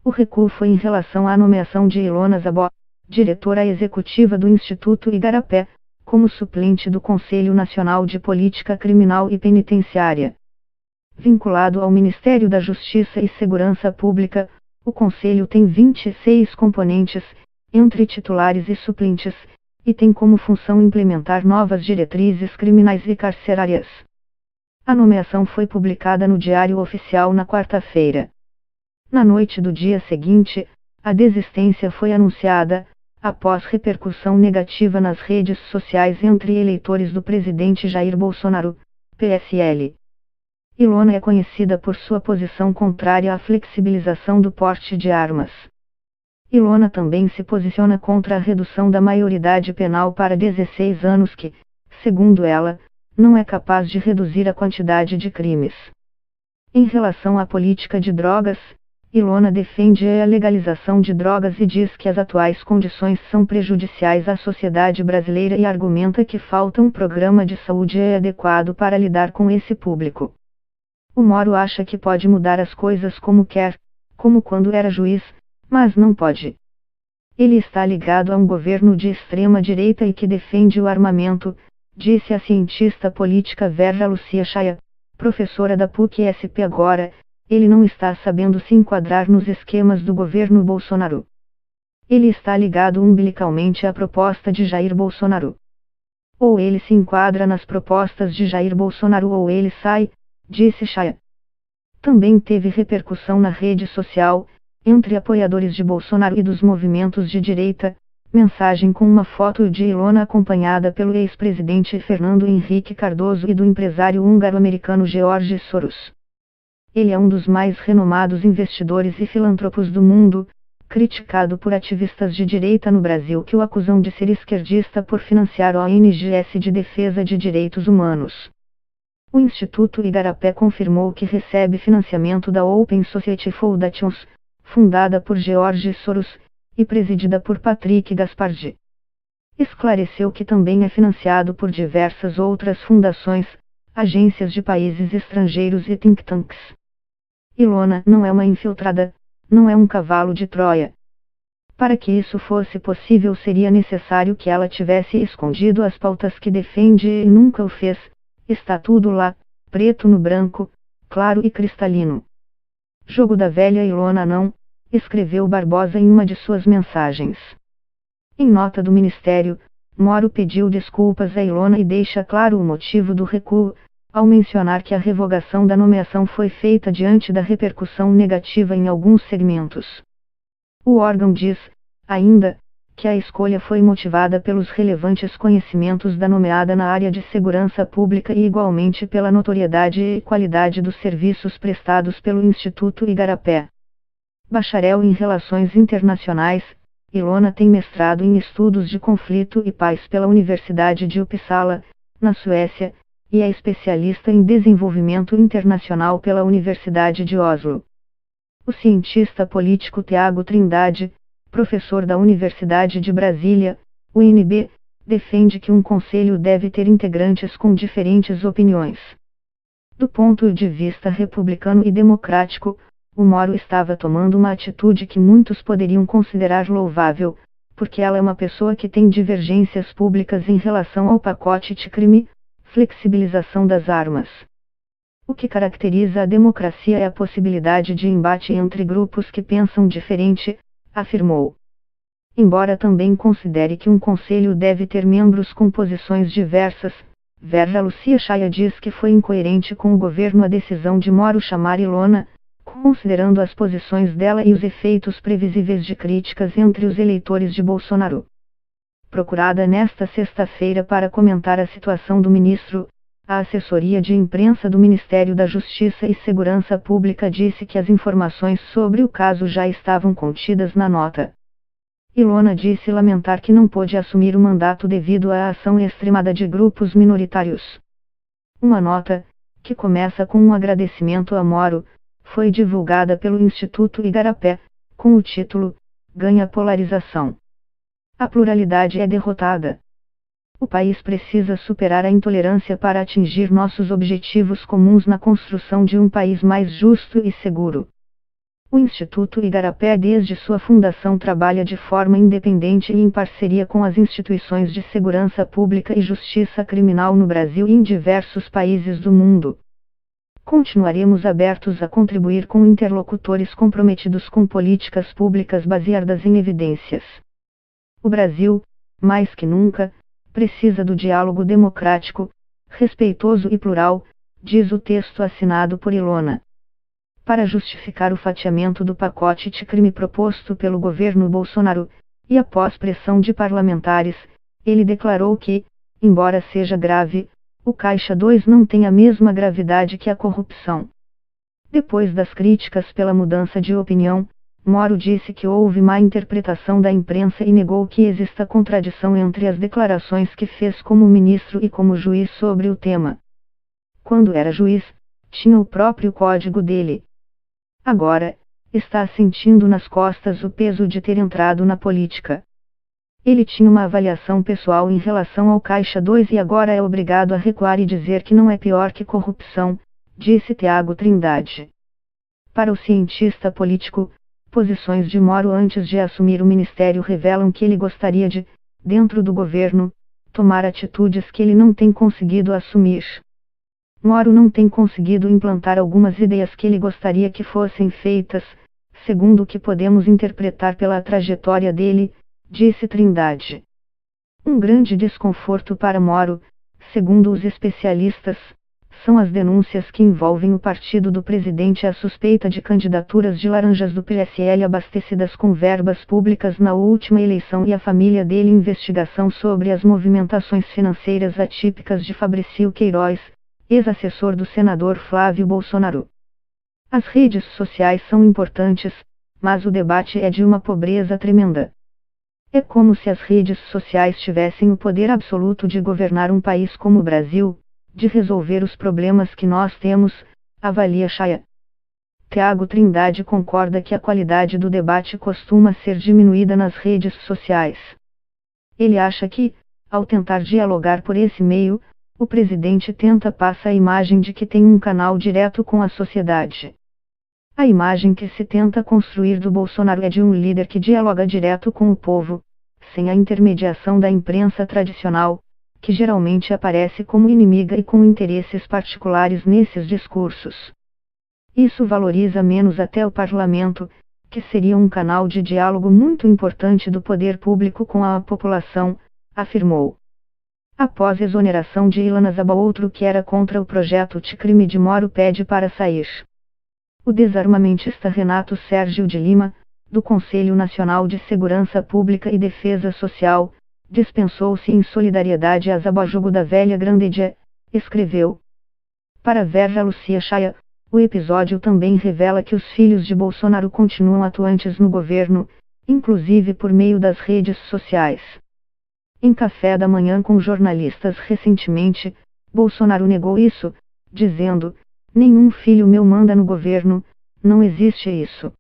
O recuo foi em relação à nomeação de Ilona Zabó, diretora executiva do Instituto Igarapé, como suplente do Conselho Nacional de Política Criminal e Penitenciária. Vinculado ao Ministério da Justiça e Segurança Pública, o Conselho tem 26 componentes, entre titulares e suplentes, e tem como função implementar novas diretrizes criminais e carcerárias. A nomeação foi publicada no Diário Oficial na quarta-feira. Na noite do dia seguinte, a desistência foi anunciada, após repercussão negativa nas redes sociais entre eleitores do presidente Jair Bolsonaro, PSL. Ilona é conhecida por sua posição contrária à flexibilização do porte de armas. Ilona também se posiciona contra a redução da maioridade penal para 16 anos que, segundo ela, não é capaz de reduzir a quantidade de crimes. Em relação à política de drogas, Ilona defende a legalização de drogas e diz que as atuais condições são prejudiciais à sociedade brasileira e argumenta que falta um programa de saúde adequado para lidar com esse público. O Moro acha que pode mudar as coisas como quer, como quando era juiz, mas não pode. Ele está ligado a um governo de extrema-direita e que defende o armamento, disse a cientista política Vera Lúcia Chaia, professora da PUC-SP. Agora, ele não está sabendo se enquadrar nos esquemas do governo Bolsonaro. Ele está ligado umbilicalmente à proposta de Jair Bolsonaro. Ou ele se enquadra nas propostas de Jair Bolsonaro ou ele sai, disse Chaia. Também teve repercussão na rede social, entre apoiadores de Bolsonaro e dos movimentos de direita, mensagem com uma foto de Ilona acompanhada pelo ex-presidente Fernando Henrique Cardoso e do empresário húngaro-americano George Soros. Ele é um dos mais renomados investidores e filântropos do mundo, criticado por ativistas de direita no Brasil que o acusam de ser esquerdista por financiar ONGs de defesa de direitos humanos. O Instituto Igarapé confirmou que recebe financiamento da Open Society Foundations, fundada por George Soros, e presidida por Patrick Gaspardi. Esclareceu que também é financiado por diversas outras fundações, agências de países estrangeiros e think tanks. Ilona não é uma infiltrada, não é um cavalo de Troia. Para que isso fosse possível seria necessário que ela tivesse escondido as pautas que defende e nunca o fez. Está tudo lá, preto no branco, claro e cristalino. Jogo da velha Ilona não, escreveu Barbosa em uma de suas mensagens. Em nota do Ministério, Moro pediu desculpas a Ilona e deixa claro o motivo do recuo, ao mencionar que a revogação da nomeação foi feita diante da repercussão negativa em alguns segmentos. O órgão diz, ainda, que a escolha foi motivada pelos relevantes conhecimentos da nomeada na área de segurança pública e igualmente pela notoriedade e qualidade dos serviços prestados pelo Instituto Igarapé. Bacharel em Relações Internacionais, Ilona tem mestrado em Estudos de Conflito e Paz pela Universidade de Uppsala, na Suécia, e é especialista em Desenvolvimento Internacional pela Universidade de Oslo. O cientista político Tiago Trindade, professor da Universidade de Brasília, UNB, defende que um conselho deve ter integrantes com diferentes opiniões. Do ponto de vista republicano e democrático, o Moro estava tomando uma atitude que muitos poderiam considerar louvável, porque ela é uma pessoa que tem divergências públicas em relação ao pacote de crime, flexibilização das armas. O que caracteriza a democracia é a possibilidade de embate entre grupos que pensam diferente, afirmou. Embora também considere que um conselho deve ter membros com posições diversas, Vera Lúcia Chaia diz que foi incoerente com o governo a decisão de Moro chamar Ilona, considerando as posições dela e os efeitos previsíveis de críticas entre os eleitores de Bolsonaro. Procurada nesta sexta-feira para comentar a situação do ministro, a assessoria de imprensa do Ministério da Justiça e Segurança Pública disse que as informações sobre o caso já estavam contidas na nota. Ilona disse lamentar que não pôde assumir o mandato devido à ação extremada de grupos minoritários. Uma nota, que começa com um agradecimento a Moro, foi divulgada pelo Instituto Igarapé, com o título Ganha polarização. A pluralidade é derrotada. O país precisa superar a intolerância para atingir nossos objetivos comuns na construção de um país mais justo e seguro. O Instituto Igarapé desde sua fundação trabalha de forma independente e em parceria com as instituições de segurança pública e justiça criminal no Brasil e em diversos países do mundo. Continuaremos abertos a contribuir com interlocutores comprometidos com políticas públicas baseadas em evidências. O Brasil, mais que nunca, precisa do diálogo democrático, respeitoso e plural, diz o texto assinado por Ilona. Para justificar o fatiamento do pacote de crime proposto pelo governo Bolsonaro, e após pressão de parlamentares, ele declarou que, embora seja grave, o Caixa 2 não tem a mesma gravidade que a corrupção. Depois das críticas pela mudança de opinião, Moro disse que houve má interpretação da imprensa e negou que exista contradição entre as declarações que fez como ministro e como juiz sobre o tema. Quando era juiz, tinha o próprio código dele. Agora, está sentindo nas costas o peso de ter entrado na política. Ele tinha uma avaliação pessoal em relação ao Caixa 2 e agora é obrigado a recuar e dizer que não é pior que corrupção, disse Tiago Trindade. Para o cientista político, posições de Moro antes de assumir o ministério revelam que ele gostaria de, dentro do governo, tomar atitudes que ele não tem conseguido assumir. Moro não tem conseguido implantar algumas ideias que ele gostaria que fossem feitas, segundo o que podemos interpretar pela trajetória dele, disse Trindade. Um grande desconforto para Moro, segundo os especialistas, são as denúncias que envolvem o partido do presidente à suspeita de candidaturas de laranjas do PSL abastecidas com verbas públicas na última eleição e a família dele em investigação sobre as movimentações financeiras atípicas de Fabrício Queiroz, ex-assessor do senador Flávio Bolsonaro. As redes sociais são importantes, mas o debate é de uma pobreza tremenda. É como se as redes sociais tivessem o poder absoluto de governar um país como o Brasil, de resolver os problemas que nós temos, avalia Chaya. Tiago Trindade concorda que a qualidade do debate costuma ser diminuída nas redes sociais. Ele acha que, ao tentar dialogar por esse meio, o presidente tenta passar a imagem de que tem um canal direto com a sociedade. A imagem que se tenta construir do Bolsonaro é de um líder que dialoga direto com o povo, sem a intermediação da imprensa tradicional, que geralmente aparece como inimiga e com interesses particulares nesses discursos. Isso valoriza menos até o parlamento, que seria um canal de diálogo muito importante do poder público com a população, afirmou. Após exoneração de Ilana Zabal, outro que era contra o projeto de crime de Moro pede para sair. O desarmamentista Renato Sérgio de Lima, do Conselho Nacional de Segurança Pública e Defesa Social, dispensou-se em solidariedade a Zabal jogo da velha Grande, escreveu. Para Verja Lucia Chaya, o episódio também revela que os filhos de Bolsonaro continuam atuantes no governo, inclusive por meio das redes sociais. Em café da manhã com jornalistas recentemente, Bolsonaro negou isso, dizendo: nenhum filho meu manda no governo, não existe isso.